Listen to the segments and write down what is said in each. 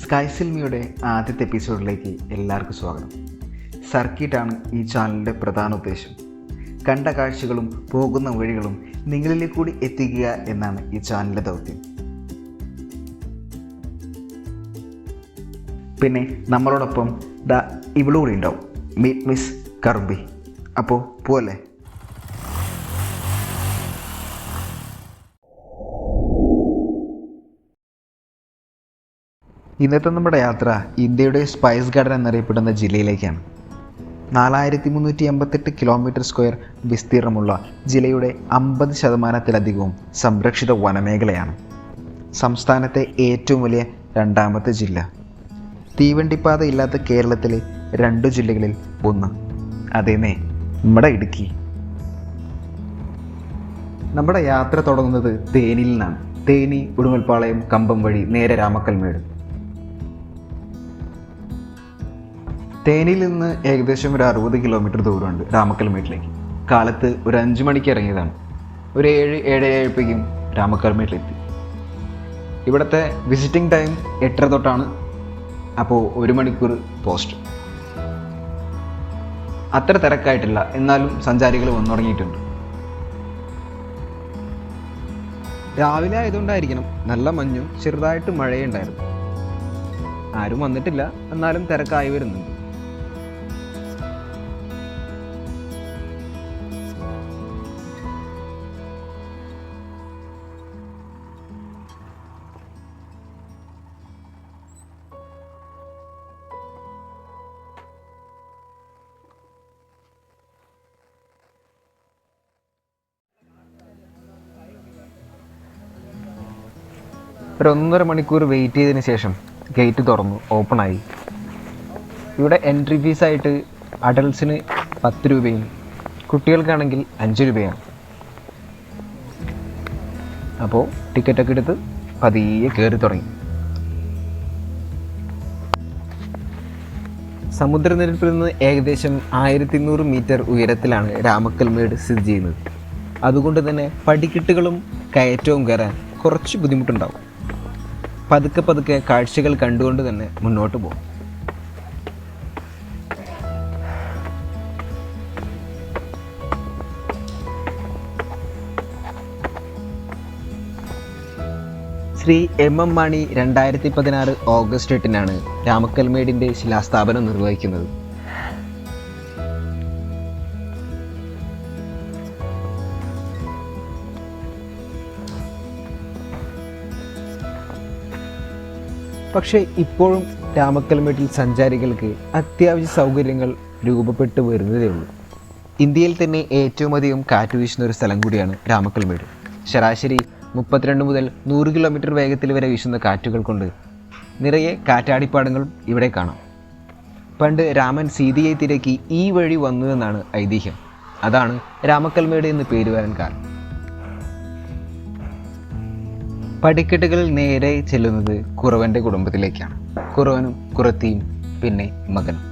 Sky സിൽമിയുടെ ആദ്യത്തെ എപ്പിസോഡിലേക്ക് എല്ലാവർക്കും സ്വാഗതം. സർക്കിട്ടാണ് ഈ ചാനലിൻ്റെ പ്രധാന ഉദ്ദേശം. കണ്ട കാഴ്ചകളും പോകുന്ന വഴികളും നിങ്ങളിലേക്ക് കൂടി എത്തിക്കുക എന്നാണ് ഈ ചാനലിൻ്റെ ദൗത്യം. പിന്നെ നമ്മളോടൊപ്പം ഇവളുകൂടി ഉണ്ടാവും, മീറ്റ് മിസ് കറുമ്പി. അപ്പോൾ പോവല്ലേ? ഇന്നത്തെ നമ്മുടെ യാത്ര ഇന്ത്യയുടെ സ്പൈസ് ഗാർഡൻ എന്നറിയപ്പെടുന്ന ജില്ലയിലേക്കാണ്. 4388 കിലോമീറ്റർ സ്ക്വയർ വിസ്തീർണമുള്ള ജില്ലയുടെ 50%-ലധികവും സംരക്ഷിത വനമേഖലയാണ്. സംസ്ഥാനത്തെ ഏറ്റവും വലിയ രണ്ടാമത്തെ ജില്ല. തീവണ്ടിപ്പാത ഇല്ലാത്ത കേരളത്തിലെ 2 ജില്ലകളിൽ ഒന്ന്. അതേന്നേ, നമ്മുടെ ഇടുക്കി. നമ്മുടെ യാത്ര തുടങ്ങുന്നത് തേനിയിൽ നിന്നാണ്. തേനി, ഉടുമൽപ്പാളയം, കമ്പം വഴി നേരെ രാമക്കൽമേട്. തേനിയിൽ നിന്ന് ഏകദേശം ഒരു 60 കിലോമീറ്റർ ദൂരമുണ്ട് രാമക്കൽമേട്ടിലേക്ക്. കാലത്ത് ഒരു 5 മണിക്ക് ഇറങ്ങിയതാണ്. ഒരു 7-7:30 രാമക്കൽമേട്ടിലെത്തി. ഇവിടുത്തെ വിസിറ്റിംഗ് ടൈം 8:30 തൊട്ടാണ്. അപ്പോൾ 1 മണിക്കൂർ പോസ്റ്റ്. അത്ര തിരക്കായിട്ടില്ല, എന്നാലും സഞ്ചാരികൾ വന്നു തുടങ്ങിയിട്ടുണ്ട്. രാവിലെ ആയതുകൊണ്ടായിരിക്കണം നല്ല മഞ്ഞും ചെറുതായിട്ട് മഴയുണ്ടായിരുന്നു. ആരും വന്നിട്ടില്ല, എന്നാലും തിരക്കായി വരുന്നുണ്ട്. ഒരു 1.5 മണിക്കൂർ വെയിറ്റ് ചെയ്തതിന് ശേഷം ഗേറ്റ് തുറന്നു, ഓപ്പണായി. ഇവിടെ എൻട്രി ഫീസായിട്ട് അഡൾട്ട്സിന് 10 രൂപയും കുട്ടികൾക്കാണെങ്കിൽ 5 രൂപയാണ്. അപ്പോൾ ടിക്കറ്റൊക്കെ എടുത്ത് പതിയെ കയറി തുടങ്ങി. സമുദ്രനിരപ്പിൽ നിന്ന് ഏകദേശം 1200 മീറ്റർ ഉയരത്തിലാണ് രാമക്കൽമേട് സ്ഥിതി ചെയ്യുന്നത്. അതുകൊണ്ട് തന്നെ പടിക്കെട്ടുകളും കയറ്റവും കയറാൻ കുറച്ച് ബുദ്ധിമുട്ടുണ്ടാവും. പതുക്കെ കാഴ്ചകൾ കണ്ടുകൊണ്ട് തന്നെ മുന്നോട്ട് പോകും. ശ്രീ MM മാണി 2016 ഓഗസ്റ്റ് 8-നാണ് രാമക്കൽമേടിൻ്റെ ശിലാസ്ഥാപനം നിർവഹിക്കുന്നത്. പക്ഷേ ഇപ്പോഴും രാമക്കൽമേട്ടിൽ സഞ്ചാരികൾക്ക് അത്യാവശ്യ സൗകര്യങ്ങൾ രൂപപ്പെട്ടു വരുന്നതേ ഉള്ളൂ. ഇന്ത്യയിൽ തന്നെ ഏറ്റവും അധികം കാറ്റ് വീശുന്ന ഒരു സ്ഥലം കൂടിയാണ് രാമക്കൽമേട്. ശരാശരി 32 മുതൽ 100 കിലോമീറ്റർ വേഗത്തിൽ വരെ വീശുന്ന കാറ്റുകൾ കൊണ്ട് നിറയെ കാറ്റാടിപ്പാടങ്ങളും ഇവിടെ കാണാം. പണ്ട് രാമൻ സീതയെ തിരക്കി ഈ വഴി വന്നു എന്നാണ് ഐതിഹ്യം. അതാണ് രാമക്കൽമേട് എന്ന് പേര് വരാൻ കാരണം. പടിക്കെട്ടുകളിൽ നേരെ ചെല്ലുന്നത് കുറവൻ്റെ കുടുംബത്തിലേക്കാണ്. കുറവനും കുറത്തിയും പിന്നെ മകനും.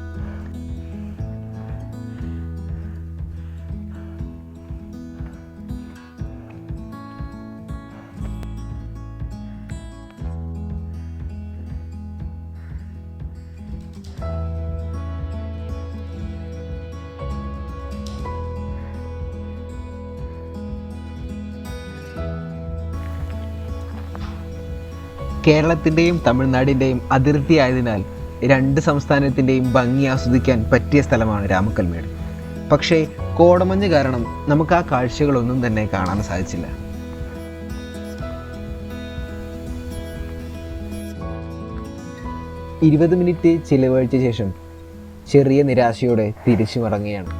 കേരളത്തിൻ്റെയും തമിഴ്നാടിൻ്റെയും അതിർത്തി ആയതിനാൽ 2 സംസ്ഥാനത്തിൻ്റെയും ഭംഗി ആസ്വദിക്കാൻ പറ്റിയ സ്ഥലമാണ് രാമക്കൽമേട്. പക്ഷേ കോടമഞ്ഞ് കാരണം നമുക്ക് ആ കാഴ്ചകളൊന്നും തന്നെ കാണാൻ സാധിച്ചില്ല. ഇരുപത് മിനിറ്റ് ചിലവഴിച്ച ശേഷം ചെറിയ നിരാശയോടെ തിരിച്ചു മടങ്ങുകയാണ്.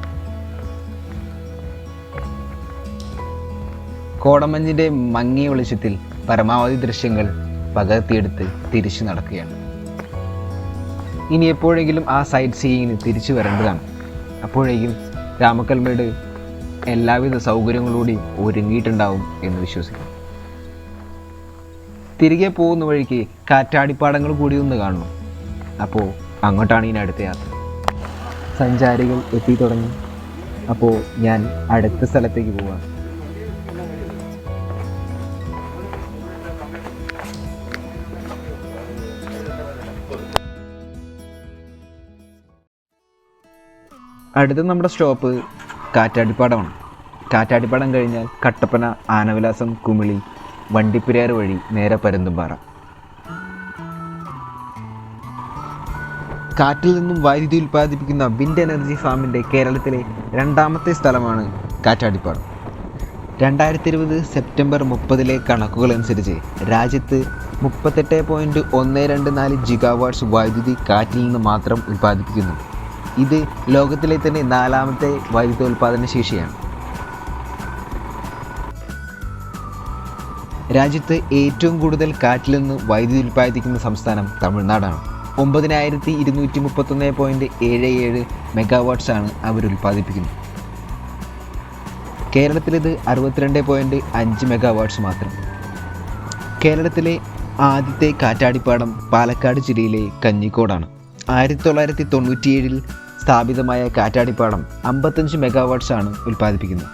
കോടമഞ്ഞിൻ്റെ മങ്ങിയ വെളിച്ചത്തിൽ പരമാവധി ദൃശ്യങ്ങൾ പകർത്തിയെടുത്ത് തിരിച്ചു നടക്കുകയാണ്. ഇനി എപ്പോഴെങ്കിലും ആ സൈറ്റ് സീയിങ്ങിന് തിരിച്ചു വരേണ്ടതാണ്. അപ്പോഴേക്കും രാമക്കൽമേട് എല്ലാവിധ സൗകര്യങ്ങളോടെയും ഒരുങ്ങിയിട്ടുണ്ടാവും എന്ന് വിശ്വസിക്കുന്നു. തിരികെ പോകുന്ന വഴിക്ക് കാറ്റാടിപ്പാടങ്ങൾ കൂടി ഒന്ന് കാണണം. അപ്പോൾ അങ്ങോട്ടാണ് ഇനി അടുത്ത യാത്ര. സഞ്ചാരികൾ എത്തി തുടങ്ങി. അപ്പോൾ ഞാൻ അടുത്ത സ്ഥലത്തേക്ക് പോവാം. അടുത്ത നമ്മുടെ സ്റ്റോപ്പ് കാറ്റാടിപ്പാടമാണ്. കാറ്റാടിപ്പാടം കഴിഞ്ഞാൽ കട്ടപ്പന, ആനവിലാസം, കുമിളി, വണ്ടിപ്പെരിയാർ വഴി നേരെ പരുന്തുംപാറ. കാറ്റിൽ നിന്നും വൈദ്യുതി ഉൽപ്പാദിപ്പിക്കുന്ന വിൻഡ് എനർജി ഫാമിൻ്റെ കേരളത്തിലെ രണ്ടാമത്തെ സ്ഥലമാണ് കാറ്റാടിപ്പാടം. 2020 സെപ്റ്റംബർ 30 കണക്കുകൾ അനുസരിച്ച് രാജ്യത്ത് 38.124 ജിഗാവാട്ട്സ് വൈദ്യുതി കാറ്റിൽ നിന്ന് മാത്രം ഉൽപ്പാദിപ്പിക്കുന്നു. ഇത് ലോകത്തിലെ തന്നെ 4ാമത്തെ വൈദ്യുതോൽപാദന ശേഷിയാണ്. രാജ്യത്ത് ഏറ്റവും കൂടുതൽ കാറ്റിൽ നിന്ന് വൈദ്യുതി ഉൽപ്പാദിപ്പിക്കുന്ന സംസ്ഥാനം തമിഴ്നാടാണ്. 9231.77 മെഗാവാട്ട്സാണ് അവർ ഉൽപ്പാദിപ്പിക്കുന്നത്. കേരളത്തിലിത് 62.5 മെഗാവാട്ട്സ് മാത്രം. കേരളത്തിലെ ആദ്യത്തെ കാറ്റാടിപ്പാടം പാലക്കാട് ജില്ലയിലെ കഞ്ഞിക്കോടാണ്. 1997 സ്ഥാപിതമായ കാറ്റാടിപ്പാടം 55 മെഗാവാട്ട്സാണ് ഉൽപ്പാദിപ്പിക്കുന്നത്.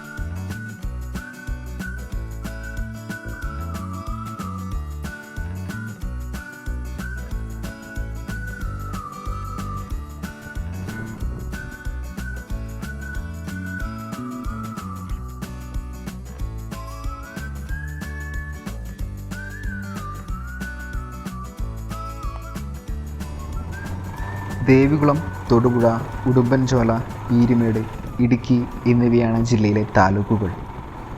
ദേവികുളം, തൊടുപുഴ, ഉടുമ്പൻചോല, പീരുമേട്, ഇടുക്കി എന്നിവയാണ് ജില്ലയിലെ താലൂക്കുകൾ.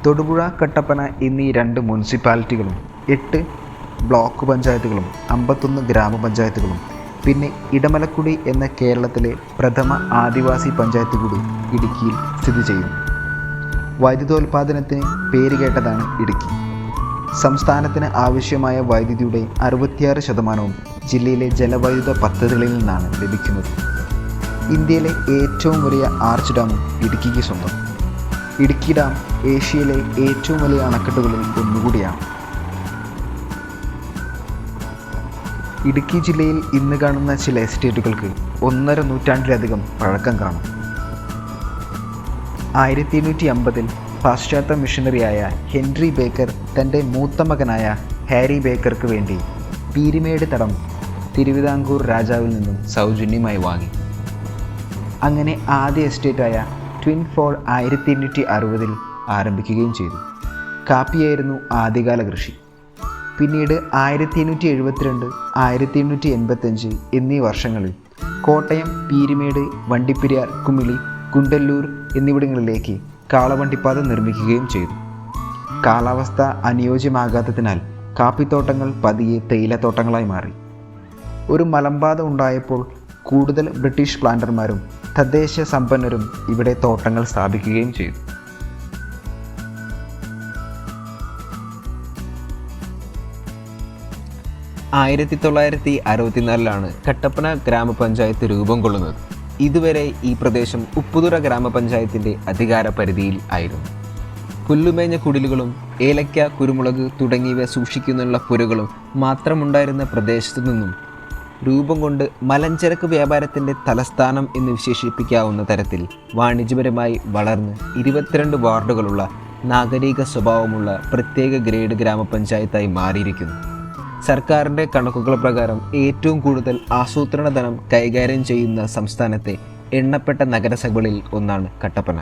തൊടുപുഴ, കട്ടപ്പന എന്നീ 2 മുനിസിപ്പാലിറ്റികളും 8 ബ്ലോക്ക് പഞ്ചായത്തുകളും 51 ഗ്രാമപഞ്ചായത്തുകളും പിന്നെ ഇടമലക്കുടി എന്ന കേരളത്തിലെ പ്രഥമ ആദിവാസി പഞ്ചായത്ത് കൂടി ഇടുക്കിയിൽ സ്ഥിതി ചെയ്യുന്നു. വൈദ്യുതോൽപാദനത്തിന് പേരുകേട്ടതാണ് ഇടുക്കി. സംസ്ഥാനത്തിന് ആവശ്യമായ വൈദ്യുതിയുടെ 66% ജില്ലയിലെ ജലവൈദ്യുത പദ്ധതികളിൽ നിന്നാണ് ലഭിക്കുന്നത്. ഇന്ത്യയിലെ ഏറ്റവും വലിയ ആർച്ച് ഡാമും ഇടുക്കിക്ക് സ്വന്തം. ഇടുക്കി ഡാം ഏഷ്യയിലെ ഏറ്റവും വലിയ അണക്കെട്ടുകളിൽ ഒന്നുകൂടിയാണ്. ഇടുക്കി ജില്ലയിൽ ഇന്ന് കാണുന്ന ചില എസ്റ്റേറ്റുകൾക്ക് 1.5 നൂറ്റാണ്ടിലധികം പഴക്കം കാണും. 1850 പാശ്ചാത്യ മിഷണറിയായ ഹെൻറി ബേക്കർ തൻ്റെ മൂത്ത മകനായ ഹാരി ബേക്കർക്ക് വേണ്ടി പീരുമേട് തടം തിരുവിതാംകൂർ രാജാവിൽ നിന്നും സൗജന്യമായി വാങ്ങി. അങ്ങനെ ആദ്യ എസ്റ്റേറ്റായ ട്വിൻ ഫോൾ 1860 ആരംഭിക്കുകയും ചെയ്തു. കാപ്പിയായിരുന്നു ആദ്യകാല കൃഷി. പിന്നീട് 1872, 1885 എന്നീ വർഷങ്ങളിൽ കോട്ടയം, പീരുമേട്, വണ്ടിപ്പെരിയാർ, കുമിളി, കുണ്ടല്ലൂർ എന്നിവിടങ്ങളിലേക്ക് കാളവണ്ടിപ്പാത നിർമ്മിക്കുകയും ചെയ്തു. കാലാവസ്ഥ അനുയോജ്യമാകാത്തതിനാൽ കാപ്പിത്തോട്ടങ്ങൾ പതിയെ തേയിലത്തോട്ടങ്ങളായി മാറി. ഒരു മലമ്പാത ഉണ്ടായപ്പോൾ കൂടുതൽ ബ്രിട്ടീഷ് പ്ലാന്റർമാരും തദ്ദേശ സമ്പന്നരും ഇവിടെ തോട്ടങ്ങൾ സ്ഥാപിക്കുകയും ചെയ്തു. 1964 കട്ടപ്പന ഗ്രാമപഞ്ചായത്ത് രൂപം കൊള്ളുന്നത്. ഇതുവരെ ഈ പ്രദേശം ഉപ്പുതുറ ഗ്രാമപഞ്ചായത്തിൻ്റെ അധികാര പരിധിയിൽ ആയിരുന്നു. പുല്ലുമേഞ്ഞ കുടിലുകളും ഏലക്ക, കുരുമുളക് തുടങ്ങിയവ സൂക്ഷിക്കുന്നുള്ള പുരകളും മാത്രമുണ്ടായിരുന്ന പ്രദേശത്തു നിന്നും രൂപം കൊണ്ട് മലഞ്ചരക്ക് വ്യാപാരത്തിൻ്റെ തലസ്ഥാനം എന്ന് വിശേഷിപ്പിക്കാവുന്ന തരത്തിൽ വാണിജ്യപരമായി വളർന്ന് 22 വാർഡുകളുള്ള നാഗരിക സ്വഭാവമുള്ള പ്രത്യേക ഗ്രേഡ് ഗ്രാമപഞ്ചായത്തായി മാറിയിരിക്കുന്നു. സർക്കാരിൻ്റെ കണക്കുകൾ പ്രകാരം ഏറ്റവും കൂടുതൽ ആസൂത്രണ ധനം കൈകാര്യം ചെയ്യുന്ന സംസ്ഥാനത്തെ എണ്ണപ്പെട്ട നഗരസഭകളിൽ ഒന്നാണ് കട്ടപ്പന.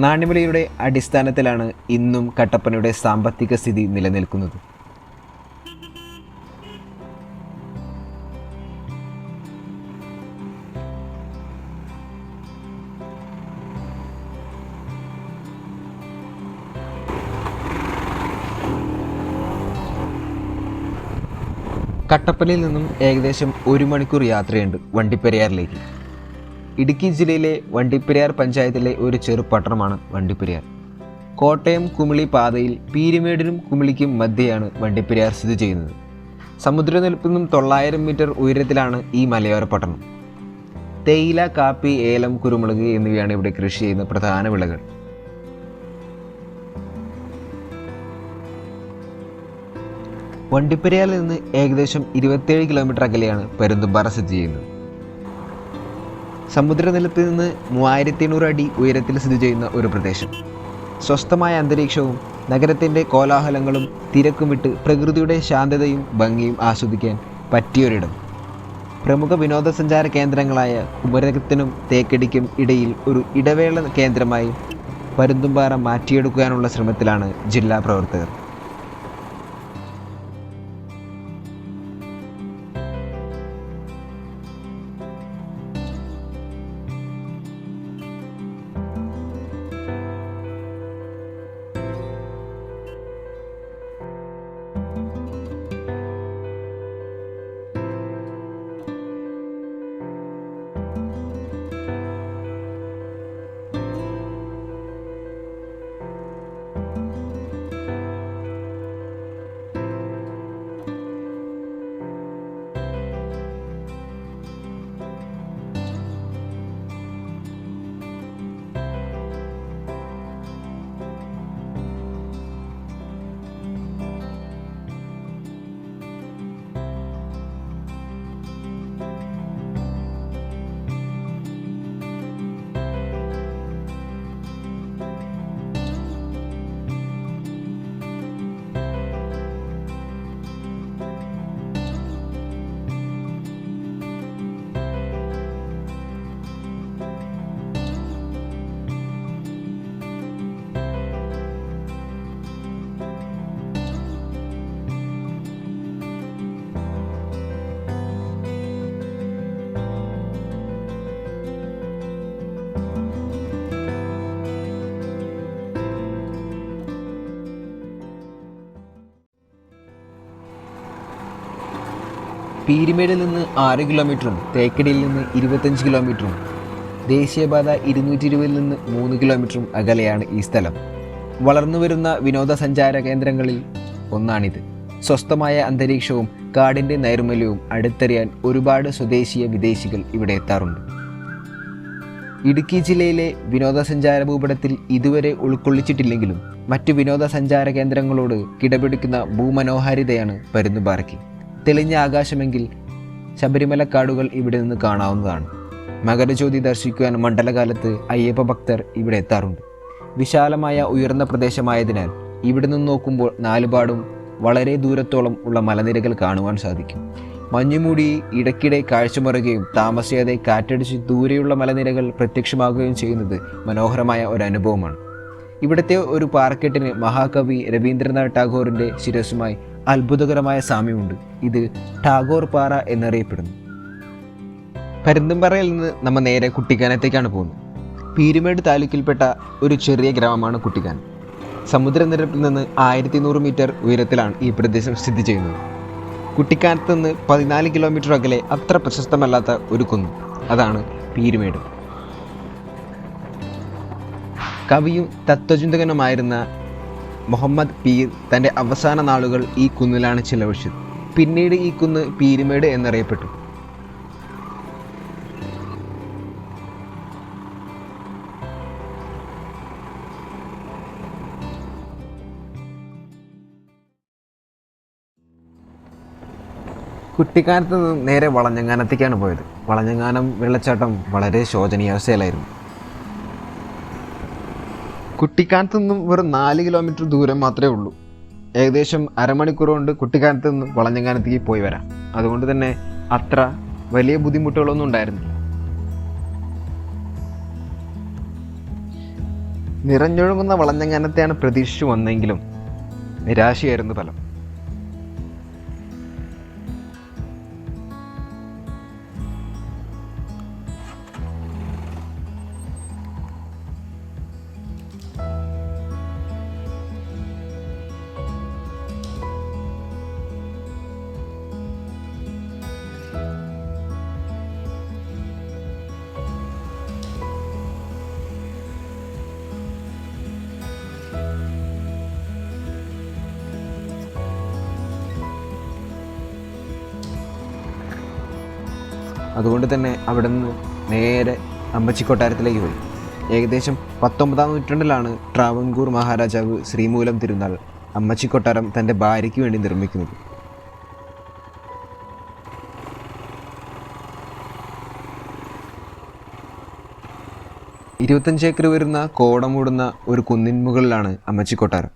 നാണ്യവിലയുടെ അടിസ്ഥാനത്തിലാണ് ഇന്നും കട്ടപ്പനയുടെ സാമ്പത്തിക സ്ഥിതി നിലനിൽക്കുന്നത്. കട്ടപ്പനയിൽ നിന്നും ഏകദേശം 1 മണിക്കൂർ യാത്രയുണ്ട് വണ്ടിപ്പെരിയാറിലേക്ക്. ഇടുക്കി ജില്ലയിലെ വണ്ടിപ്പെരിയാർ പഞ്ചായത്തിലെ ഒരു ചെറുപട്ടണമാണ് വണ്ടിപ്പെരിയാർ. കോട്ടയം കുമിളി പാതയിൽ പീരുമേടിനും കുമിളിക്കും മധ്യയാണ് വണ്ടിപ്പെരിയാർ സ്ഥിതി ചെയ്യുന്നത്. സമുദ്രനിരപ്പിൽ നിന്നും 900 മീറ്റർ ഉയരത്തിലാണ് ഈ മലയോര പട്ടണം. തേയില, കാപ്പി, ഏലം, കുരുമുളക് എന്നിവയാണ് ഇവിടെ കൃഷി ചെയ്യുന്ന പ്രധാന വിളകൾ. വണ്ടിപ്പെരിയാറിൽ നിന്ന് ഏകദേശം 27 കിലോമീറ്റർ അകലെയാണ് പരുന്തുംപാറ സ്ഥിതി ചെയ്യുന്നത്. സമുദ്രനിരപ്പിൽ നിന്ന് 3800 അടി ഉയരത്തിൽ സ്ഥിതി ചെയ്യുന്ന ഒരു പ്രദേശം. സ്വസ്ഥമായ അന്തരീക്ഷവും നഗരത്തിൻ്റെ കോലാഹലങ്ങളും തിരക്കും വിട്ട് പ്രകൃതിയുടെ ശാന്തതയും ഭംഗിയും ആസ്വദിക്കാൻ പറ്റിയൊരിടം. പ്രമുഖ വിനോദസഞ്ചാര കേന്ദ്രങ്ങളായ കുമരകത്തിനും തേക്കടിക്കും ഇടയിൽ ഒരു ഇടവേള കേന്ദ്രമായി പരുന്തുംപാറ മാറ്റിയെടുക്കാനുള്ള ശ്രമത്തിലാണ് ജില്ലാ പ്രവർത്തകർ. പീരുമേടിൽ നിന്ന് 6 കിലോമീറ്ററും തേക്കടിയിൽ നിന്ന് 25 കിലോമീറ്ററും ദേശീയപാത 220 നിന്ന് 3 കിലോമീറ്ററും അകലെയാണ് ഈ സ്ഥലം. വളർന്നുവരുന്ന വിനോദസഞ്ചാര കേന്ദ്രങ്ങളിൽ ഒന്നാണിത്. സ്വസ്ഥമായ അന്തരീക്ഷവും കാടിൻ്റെ നൈർമല്യവും അടുത്തറിയാൻ ഒരുപാട് സ്വദേശീയ വിദേശികൾ ഇവിടെ എത്താറുണ്ട്. ഇടുക്കി ജില്ലയിലെ വിനോദസഞ്ചാര ഭൂപടത്തിൽ ഇതുവരെ ഉൾക്കൊള്ളിച്ചിട്ടില്ലെങ്കിലും മറ്റു വിനോദസഞ്ചാര കേന്ദ്രങ്ങളോട് കിടപിടിക്കുന്ന ഭൂമനോഹാരിതയാണ് പരുന്തുംപാറയ്ക്ക്. തെളിഞ്ഞ ആകാശമെങ്കിൽ ശബരിമല കാടുകൾ ഇവിടെ നിന്ന് കാണാവുന്നതാണ്. മകരജ്യോതി ദർശിക്കുവാൻ മണ്ഡലകാലത്ത് അയ്യപ്പ ഭക്തർ ഇവിടെ എത്താറുണ്ട്. വിശാലമായ ഉയർന്ന പ്രദേശമായതിനാൽ ഇവിടെ നിന്ന് നോക്കുമ്പോൾ നാലുപാടും വളരെ ദൂരത്തോളം ഉള്ള മലനിരകൾ കാണുവാൻ സാധിക്കും. മഞ്ഞുമൂടി ഇടയ്ക്കിടെ കാഴ്ചമറുകയും താമസിയാതെ കാറ്റടിച്ച് ദൂരെയുള്ള മലനിരകൾ പ്രത്യക്ഷമാകുകയും ചെയ്യുന്നത് മനോഹരമായ ഒരു അനുഭവമാണ്. ഇവിടുത്തെ ഒരു പാറക്കെട്ടിന് മഹാകവി രവീന്ദ്രനാഥ് ടാഗോറിൻ്റെ ശിരസ്സുമായി അത്ഭുതകരമായ സാമ്യമുണ്ട്. ഇത് ടാഗോർ പാറ എന്നറിയപ്പെടുന്നു. പരുന്തുംപാറയിൽ നിന്ന് നമ്മൾ നേരെ കുട്ടിക്കാനത്തേക്കാണ് പോകുന്നത്. പീരുമേട് താലൂക്കിൽപ്പെട്ട ഒരു ചെറിയ ഗ്രാമമാണ് കുട്ടിക്കാനം. സമുദ്രനിരപ്പിൽ നിന്ന് 1100 മീറ്റർ ഉയരത്തിലാണ് ഈ പ്രദേശം സ്ഥിതി ചെയ്യുന്നത്. കുട്ടിക്കാനത്ത് നിന്ന് 14 കിലോമീറ്റർ അകലെ അത്ര പ്രശസ്തമല്ലാത്ത ഒരു കുന്ന്, അതാണ് പീരുമേട്. കവിയും തത്വചിന്തകനുമായിരുന്ന മുഹമ്മദ് പീർ തൻ്റെ അവസാന നാളുകൾ ഈ കുന്നിലാണ് ചിലവഴിച്ചത്. പിന്നീട് ഈ കുന്ന് പീരുമേട് എന്നറിയപ്പെട്ടു. കുട്ടിക്കാനത്ത് നിന്ന് നേരെ വളഞ്ഞങ്ങാനത്തേക്കാണ് പോയത്. വളഞ്ഞങ്ങാനം വെള്ളച്ചാട്ടം വളരെ ശോചനീയാവസ്ഥയിലായിരുന്നു. കുട്ടിക്കാനത്ത് നിന്നും വെറും 4 കിലോമീറ്റർ ദൂരം മാത്രമേ ഉള്ളൂ. ഏകദേശം അരമണിക്കൂർ കൊണ്ട് കുട്ടിക്കാനത്ത് നിന്ന് വളഞ്ഞങ്ങാനത്തേക്ക് പോയി വരാം. അതുകൊണ്ട് തന്നെ അത്ര വലിയ ബുദ്ധിമുട്ടുകളൊന്നും ഉണ്ടായിരുന്നില്ല. നിറഞ്ഞൊഴുകുന്ന വളഞ്ഞങ്ങാനത്തെയാണ് പ്രതീക്ഷിച്ചു വന്നെങ്കിലും നിരാശയായിരുന്നു ഫലം. അതുകൊണ്ട് തന്നെ അവിടെ നിന്ന് നേരെ അമ്മച്ചി കൊട്ടാരത്തിലേക്ക് പോയി. ഏകദേശം 19-ാം നൂറ്റാണ്ടിലാണ് ട്രാവൻകൂർ മഹാരാജാവ് ശ്രീമൂലം തിരുനാൾ അമ്മച്ചി കൊട്ടാരം തൻ്റെ ഭാര്യയ്ക്ക് വേണ്ടി നിർമ്മിക്കുന്നത്. ഏക്കർ വരുന്ന കോടമൂടുന്ന ഒരു കുന്നിൻ മുകളിലാണ് അമ്മച്ചി കൊട്ടാരം.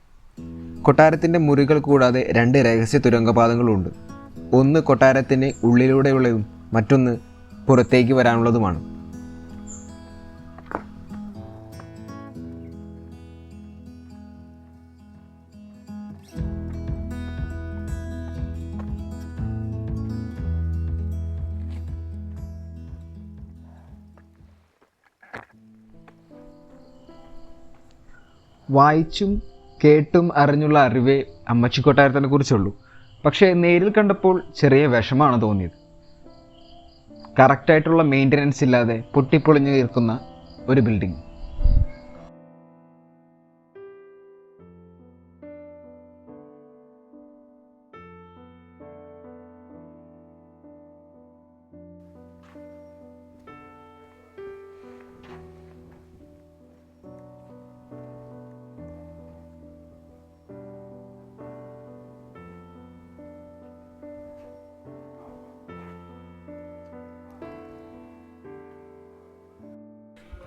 കൊട്ടാരത്തിൻ്റെ മുറികൾ കൂടാതെ 2 രഹസ്യ തുരങ്കപാതങ്ങളുണ്ട്. ഒന്ന് കൊട്ടാരത്തിന് ഉള്ളിലൂടെയുള്ളതും മറ്റൊന്ന് പുറത്തേക്ക് വരാനുള്ളതുമാണ്. വായിച്ചും കേട്ടും അറിഞ്ഞുള്ള അറിവേ അമ്മച്ചി കൊട്ടാരത്തിനെ കുറിച്ചുള്ളൂ. പക്ഷേ നേരിൽ കണ്ടപ്പോൾ ചെറിയ വിഷമാണ് തോന്നിയത്. കറക്റ്റായിട്ടുള്ള മെയിൻ്റനൻസ് ഇല്ലാതെ പൊട്ടിപ്പൊളിഞ്ഞു നിൽക്കുന്ന ഒരു ബിൽഡിംഗ്.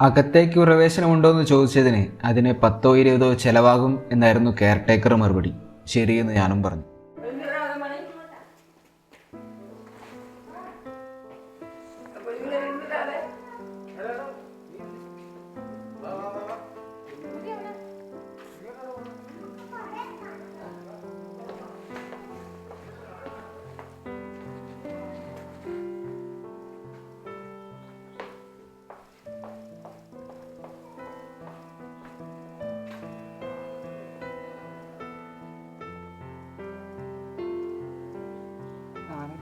അകത്തേക്ക് പ്രവേശനമുണ്ടോ എന്ന് ചോദിച്ചതിന് അതിന് 10-20 ചിലവാകും എന്നായിരുന്നു കെയർടേക്കർ മറുപടി. ശരിയെന്ന് ഞാനും പറഞ്ഞു.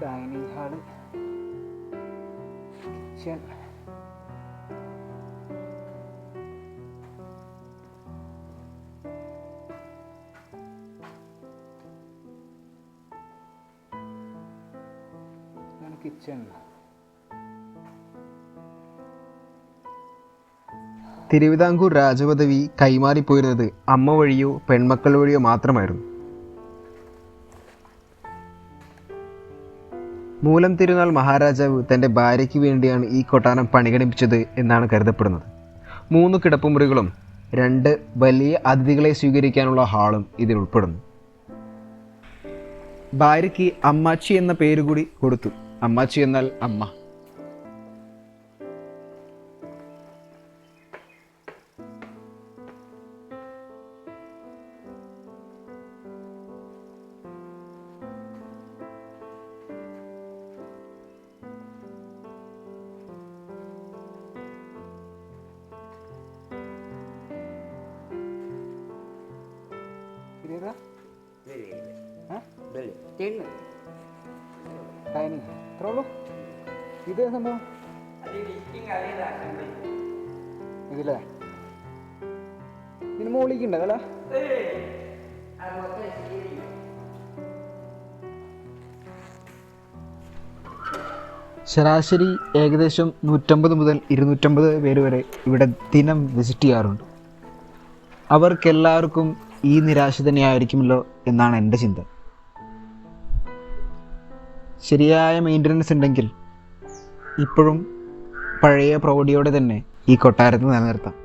Dining hall, kitchen, kitchen. Thiruvithamkoor രാജപദവി കൈമാറിപ്പോയിരുന്നത് അമ്മ വഴിയോ പെൺമക്കൾ വഴിയോ മാത്രമായിരുന്നു. മൂലം തിരുനാൾ മഹാരാജാവ് തൻ്റെ ഭാര്യയ്ക്ക് വേണ്ടിയാണ് ഈ കൊട്ടാരം പണികഴിപ്പിച്ചത് എന്നാണ് കരുതപ്പെടുന്നത്. 3 കിടപ്പുമുറികളും 2 വലിയ അതിഥികളെ സ്വീകരിക്കാനുള്ള ഹാളും ഇതിൽ ഉൾപ്പെടുന്നു. ഭാര്യയ്ക്ക് അമ്മാച്ചി എന്ന പേരുകൂടി കൊടുത്തു. അമ്മാച്ചി എന്നാൽ അമ്മ. ഇത് സംഭവം ഇതില്ലേ, ഇതിന് മോളിക്കുണ്ടോ അല്ല? ശരാശരി ഏകദേശം 150 മുതൽ 250 പേര് വരെ ഇവിടെ ദിനം വിസിറ്റ് ചെയ്യാറുണ്ട്. അവർക്കെല്ലാവർക്കും ഈ നിരാശ തന്നെയായിരിക്കുമല്ലോ എന്നാണ് എൻ്റെ ചിന്ത. ശരിയായ മെയിൻ്റനൻസ് ഉണ്ടെങ്കിൽ ഇപ്പോഴും പഴയ പ്രൗഢിയോടെ തന്നെ ഈ കൊട്ടാരത്തിൽ നിലനിർത്താം.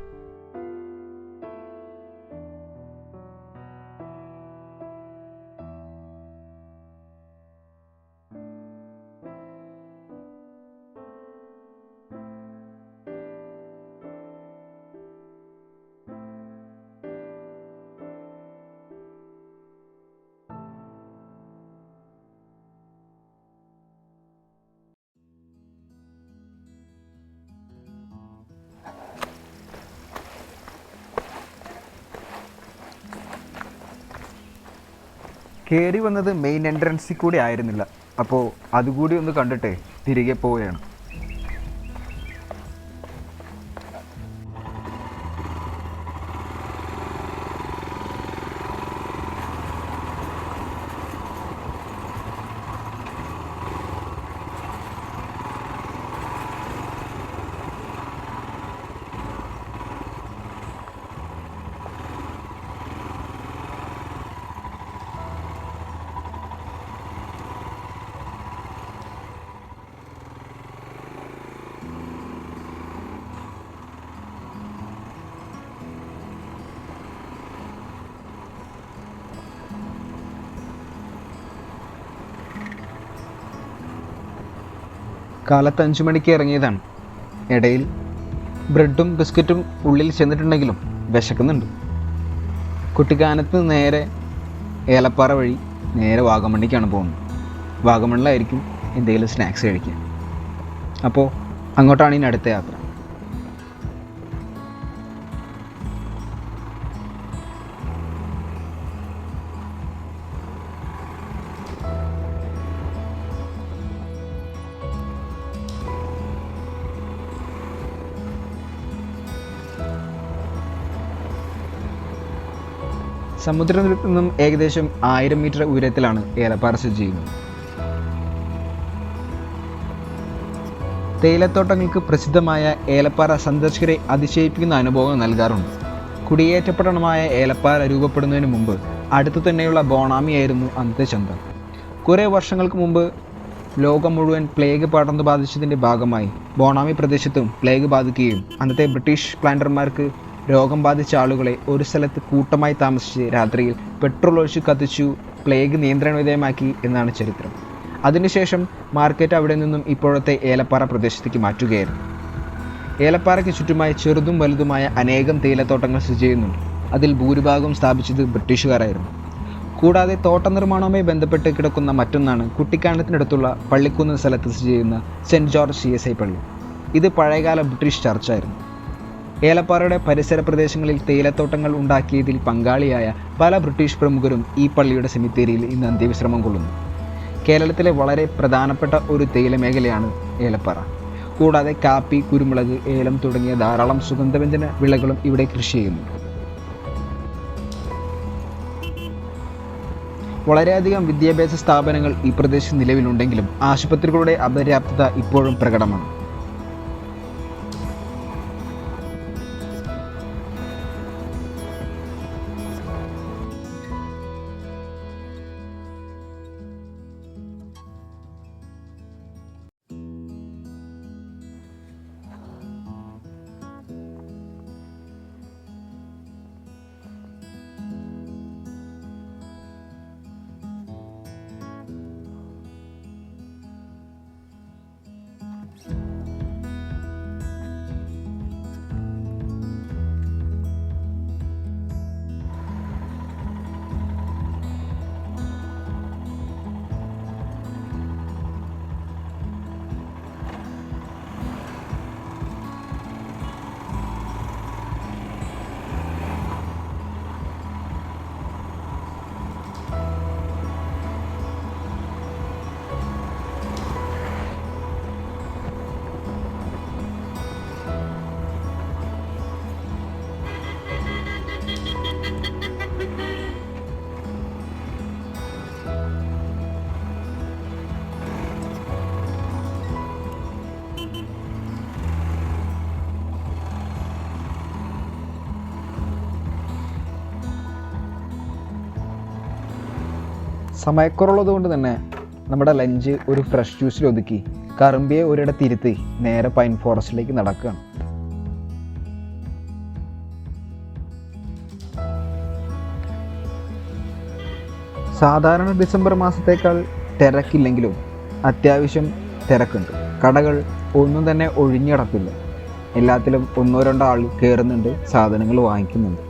കയറി വന്നത് മെയിൻ എൻട്രൻസിൽ കൂടി ആയിരുന്നില്ല. അപ്പോൾ അതുകൂടി ഒന്ന് കണ്ടിട്ട് തിരികെ പോവുകയാണ്. കാലത്ത് 5 മണിക്ക് ഇറങ്ങിയതാണ്. ഇടയിൽ ബ്രെഡും ബിസ്ക്കറ്റും ഉള്ളിൽ ചെന്നിട്ടുണ്ടെങ്കിലും വിശക്കുന്നുണ്ട്. കുട്ടിക്കാനത്ത് നേരെ ഏലപ്പാറ വഴി നേരെ വാഗമണ്ണിക്കാണ് പോകുന്നത്. വാഗമണ്ണിലായിരിക്കും എന്തെങ്കിലും സ്നാക്സ് കഴിക്കുക. അപ്പോൾ അങ്ങോട്ടാണ് ഇനി അടുത്ത യാത്ര. സമുദ്രത്തിൽ നിന്നും ഏകദേശം 1000 മീറ്റർ ഉയരത്തിലാണ് ഏലപ്പാറ സ്ഥിതി ചെയ്യുന്നത്. തേയിലത്തോട്ടങ്ങൾക്ക് പ്രസിദ്ധമായ ഏലപ്പാറ സന്ദർശകരെ അതിശയിപ്പിക്കുന്ന അനുഭവം നൽകാറുണ്ട്. കുടിയേറ്റപട്ടണമായ ഏലപ്പാറ രൂപപ്പെടുന്നതിന് മുമ്പ് അടുത്തു തന്നെയുള്ള ബോണാമിയായിരുന്നു അന്നത്തെ ചന്ത. കുറേ വർഷങ്ങൾക്ക് മുമ്പ് ലോകം മുഴുവൻ പ്ലേഗ് പടർന്നു ബാധിച്ചതിൻ്റെ ഭാഗമായി ബോണാമി പ്രദേശത്തും പ്ലേഗ് ബാധിക്കുകയും അന്നത്തെ ബ്രിട്ടീഷ് പ്ലാന്റർമാർക്ക് രോഗം ബാധിച്ച ആളുകളെ ഒരു സ്ഥലത്ത് കൂട്ടമായി താമസിച്ച് രാത്രിയിൽ പെട്രോൾ ഒഴിച്ച് കത്തിച്ചു പ്ലേഗ് നിയന്ത്രണ വിധേയമാക്കി എന്നാണ് ചരിത്രം. അതിനുശേഷം മാർക്കറ്റ് അവിടെ നിന്നും ഇപ്പോഴത്തെ ഏലപ്പാറ പ്രദേശത്തേക്ക് മാറ്റുകയായിരുന്നു. ഏലപ്പാറയ്ക്ക് ചുറ്റുമായി ചെറുതും വലുതുമായ അനേകം തേയിലത്തോട്ടങ്ങൾ സ്ഥിതി ചെയ്യുന്നുണ്ട്. അതിൽ ഭൂരിഭാഗം സ്ഥാപിച്ചത് ബ്രിട്ടീഷുകാരായിരുന്നു. കൂടാതെ തോട്ട നിർമ്മാണവുമായി ബന്ധപ്പെട്ട് കിടക്കുന്ന മറ്റൊന്നാണ് കുട്ടിക്കാനത്തിനടുത്തുള്ള പള്ളിക്കുന്ന് സ്ഥലത്ത് സ്ഥിതി ചെയ്യുന്ന സെൻറ്റ് ജോർജ് CSI പള്ളി. ഇത് പഴയകാല ബ്രിട്ടീഷ് ചർച്ചായിരുന്നു. ഏലപ്പാറയുടെ പരിസര പ്രദേശങ്ങളിൽ തേയിലത്തോട്ടങ്ങൾ ഉണ്ടാക്കിയതിൽ പങ്കാളിയായ പല ബ്രിട്ടീഷ് പ്രമുഖരും ഈ പള്ളിയുടെ സെമിത്തേരിയിൽ ഇന്ന് അന്ത്യവിശ്രമം കൊള്ളുന്നു. കേരളത്തിലെ വളരെ പ്രധാനപ്പെട്ട ഒരു തേയില മേഖലയാണ് ഏലപ്പാറ. കൂടാതെ കാപ്പി, കുരുമുളക്, ഏലം തുടങ്ങിയ ധാരാളം സുഗന്ധവ്യഞ്ജന വിളകളും ഇവിടെ കൃഷി ചെയ്യുന്നു. വളരെയധികം വിദ്യാഭ്യാസ സ്ഥാപനങ്ങൾ ഈ പ്രദേശത്ത് നിലവിലുണ്ടെങ്കിലും ആശുപത്രികളുടെ അപര്യാപ്തത ഇപ്പോഴും പ്രകടമാണ്. സമയക്കുറവുള്ളത് കൊണ്ട് തന്നെ നമ്മുടെ ലഞ്ച് ഒരു ഫ്രഷ് ജ്യൂസിൽ ഒതുക്കി കറുമ്പിയെ ഒരിടത്ത് ഇരുത്തി നേരെ പൈൻ ഫോറസ്റ്റിലേക്ക് നടക്കുകയാണ്. സാധാരണ ഡിസംബർ മാസത്തേക്കാൾ തിരക്കില്ലെങ്കിലും അത്യാവശ്യം തിരക്കുണ്ട്. കടകൾ ഒന്നും തന്നെ ഒഴിഞ്ഞിടപ്പില്ല. എല്ലാത്തിലും 1-2 ആൾ കയറുന്നുണ്ട്, സാധനങ്ങൾ വാങ്ങിക്കുന്നുണ്ട്.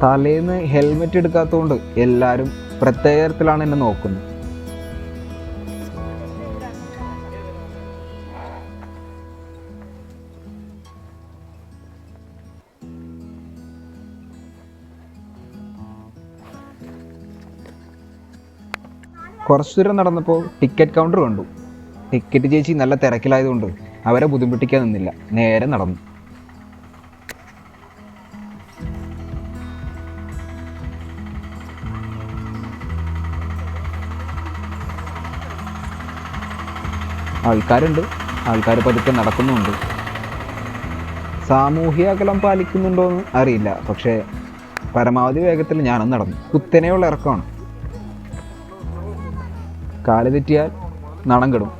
തലേന്ന് ഹെൽമെറ്റ് എടുക്കാത്തതുകൊണ്ട് എല്ലാവരും പ്രത്യേക തരത്തിലാണ് എന്നെ നോക്കുന്നത്. കുറച്ചു ദൂരം നടന്നപ്പോൾ ടിക്കറ്റ് കൗണ്ടർ കണ്ടു. ടിക്കറ്റ് ചേച്ചി നല്ല തിരക്കിലായതുകൊണ്ട് അവരെ ബുദ്ധിമുട്ടിക്കാൻ നിന്നില്ല, നേരെ നടന്നു. ആൾക്കാരുണ്ട്, ആൾക്കാർ പതുക്കെ നടക്കുന്നുണ്ട്. സാമൂഹ്യ അകലം പാലിക്കുന്നുണ്ടോയെന്ന് അറിയില്ല, പക്ഷേ പരമാവധി വേഗത്തിൽ ഞാനും നടന്നു. കുത്തനെയുള്ള ഇറക്കമാണ്. കാല് തെറ്റിയാൽ നണം കെടും.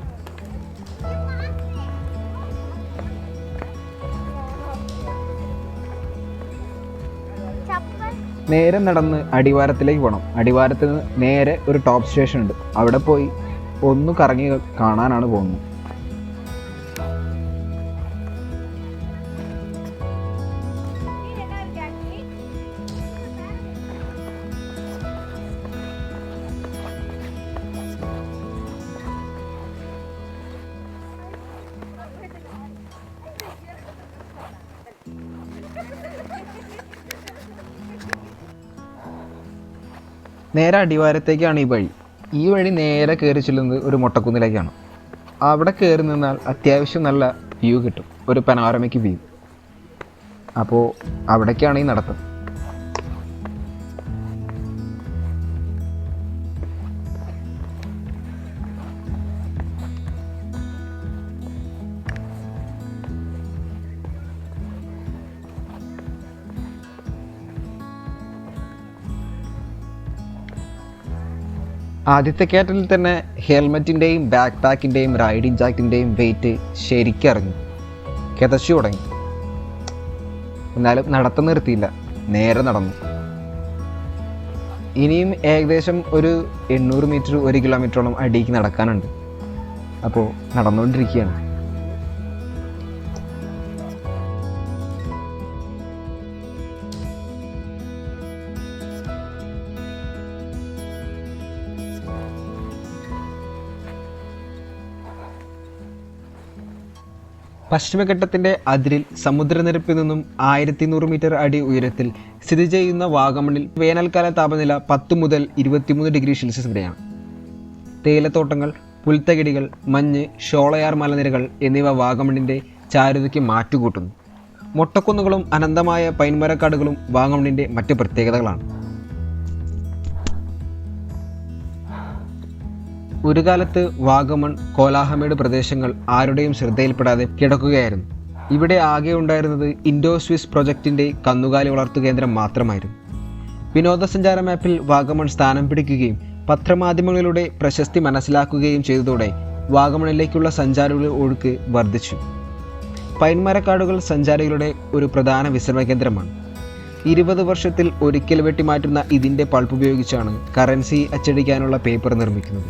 നേരെ നടന്ന് അടിവാരത്തിലേക്ക് പോകണം. അടിവാരത്തിൽ നിന്ന് നേരെ ഒരു ടോപ്പ് സ്റ്റേഷൻ ഉണ്ട്, അവിടെ പോയി ഒന്ന് കറങ്ങി കാണാനാണ് പോകുന്നത്. നേരെ അടിവാരത്തേക്കാണ് ഈ വഴി നേരെ കയറി ചെല്ലുന്നത് ഒരു മൊട്ടക്കുന്നിലേക്കാണ്. അവിടെ കയറി നിന്നാൽ അത്യാവശ്യം നല്ല വ്യൂ കിട്ടും, ഒരു പനോരമയ്ക്ക് വ്യൂ. അപ്പോൾ അവിടേക്കാണ് ഈ നടത്തം. ആദ്യത്തെ കയറ്റലിൽ തന്നെ ഹെൽമെറ്റിൻ്റെയും ബാക്ക് പാക്കിൻ്റെയും റൈഡിങ് ജാക്കറ്റിൻ്റെയും വെയിറ്റ് ശരിക്കറിഞ്ഞു, കിതച്ചു തുടങ്ങി. എന്നാലും നടത്തം നിർത്തിയില്ല, നേരെ നടന്നു. ഇനിയും ഏകദേശം ഒരു 800 മീറ്റർ 1 കിലോമീറ്ററോളം അടിയിലേക്ക് നടക്കാനുണ്ട്. അപ്പോൾ നടന്നുകൊണ്ടിരിക്കുകയാണ്. പശ്ചിമഘട്ടത്തിൻ്റെ അതിരിൽ സമുദ്രനിരപ്പിൽ നിന്നും 1100 മീറ്റർ അടി ഉയരത്തിൽ സ്ഥിതി ചെയ്യുന്ന വാഗമണിൽ വേനൽക്കാല താപനില 10 മുതൽ 23 ഡിഗ്രി സെൽഷ്യസ് വരെയാണ്. തേയിലത്തോട്ടങ്ങൾ, പുൽത്തകിടികൾ, മഞ്ഞ്, ഷോളയാർ മലനിരകൾ എന്നിവ വാഗമണിൻ്റെ ചാരുതയ്ക്ക് മാറ്റുകൂട്ടുന്നു. മൊട്ടക്കുന്നുകളും അനന്തമായ പൈൻമരക്കാടുകളും വാഗമണിൻ്റെ മറ്റ് പ്രത്യേകതകളാണ്. ഒരു കാലത്ത് വാഗമൺ, കോലാഹമേട് പ്രദേശങ്ങൾ ആരുടെയും ശ്രദ്ധയിൽപ്പെടാതെ കിടക്കുകയായിരുന്നു. ഇവിടെ ആകെ ഉണ്ടായിരുന്നത് ഇൻഡോ സ്വിസ് പ്രൊജക്റ്റിൻ്റെ കന്നുകാലി വളർത്തു കേന്ദ്രം മാത്രമായിരുന്നു. വിനോദസഞ്ചാര മാപ്പിൽ വാഗമൺ സ്ഥാനം പിടിക്കുകയും പത്രമാധ്യമങ്ങളിലൂടെ പ്രശസ്തി മനസ്സിലാക്കുകയും ചെയ്തതോടെ വാഗമണിലേക്കുള്ള സഞ്ചാരികളുടെ ഒഴുക്ക് വർദ്ധിച്ചു. പൈൻമരക്കാടുകൾ സഞ്ചാരികളുടെ ഒരു പ്രധാന വിശ്രമ കേന്ദ്രമാണ്. 20 വർഷത്തിൽ ഒരിക്കൽ വെട്ടിമാറ്റുന്ന ഇതിൻ്റെ പൾപ്പ് ഉപയോഗിച്ചാണ് കറൻസി അച്ചടിക്കാനുള്ള പേപ്പർ നിർമ്മിക്കുന്നത്.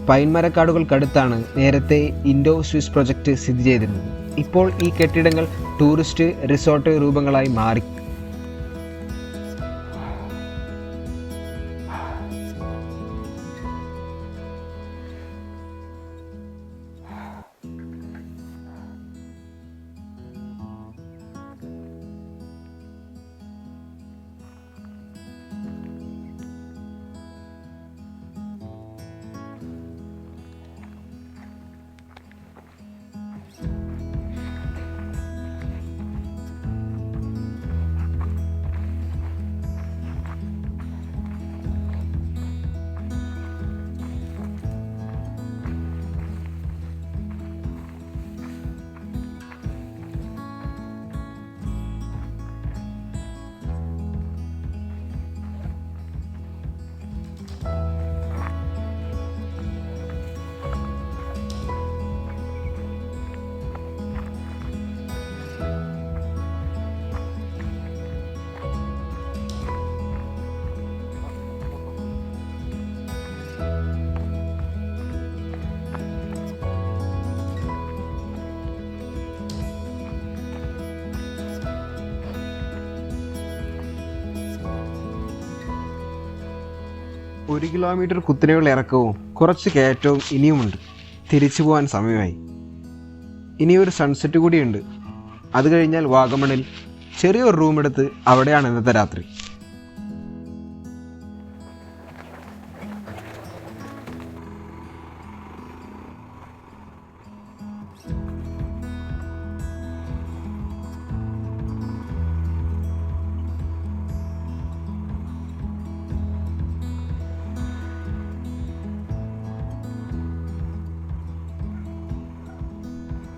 പൈൻമരക്കാടുകൾക്കടുത്താണ് നേരത്തെ ഇൻഡോ സ്വിസ് പ്രൊജക്റ്റ് സ്ഥിതി ചെയ്തിരുന്നത്. ഇപ്പോൾ ഈ കെട്ടിടങ്ങൾ ടൂറിസ്റ്റ് റിസോർട്ട് രൂപങ്ങളായി മാറി. ഒരു കിലോമീറ്റർ കുത്തനെയുള്ള ഇറക്കവും കുറച്ച് കയറ്റവും ഇനിയുമുണ്ട്. തിരിച്ചു പോകാൻ സമയമായി. ഇനിയൊരു സൺസെറ്റ് കൂടിയുണ്ട്. അത് കഴിഞ്ഞാൽ വാഗമണിൽ ചെറിയൊരു റൂം എടുത്ത് അവിടെയാണ് ഇന്നത്തെ രാത്രി.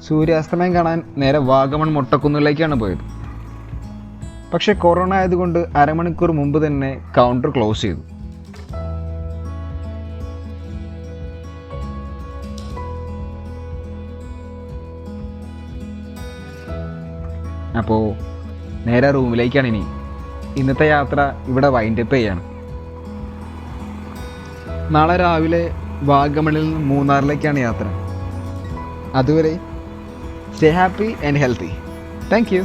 സൂര്യാസ്തമയം കാണാൻ നേരെ വാഗമൺ മൊട്ടക്കുന്നിലേക്കാണ് പോയത്. പക്ഷേ കൊറോണ ആയതുകൊണ്ട് അരമണിക്കൂർ മുമ്പ് തന്നെ കൗണ്ടർ ക്ലോസ് ചെയ്തു. അപ്പോൾ നേരെ റൂമിലേക്കാണ് ഇനി. ഇന്നത്തെ യാത്ര ഇവിടെ വൈൻഡപ്പ് ചെയ്യാണ്. നാളെ രാവിലെ വാഗമണിൽ നിന്ന് മൂന്നാറിലേക്കാണ് യാത്ര. അതുവരെ stay happy and healthy. Thank you.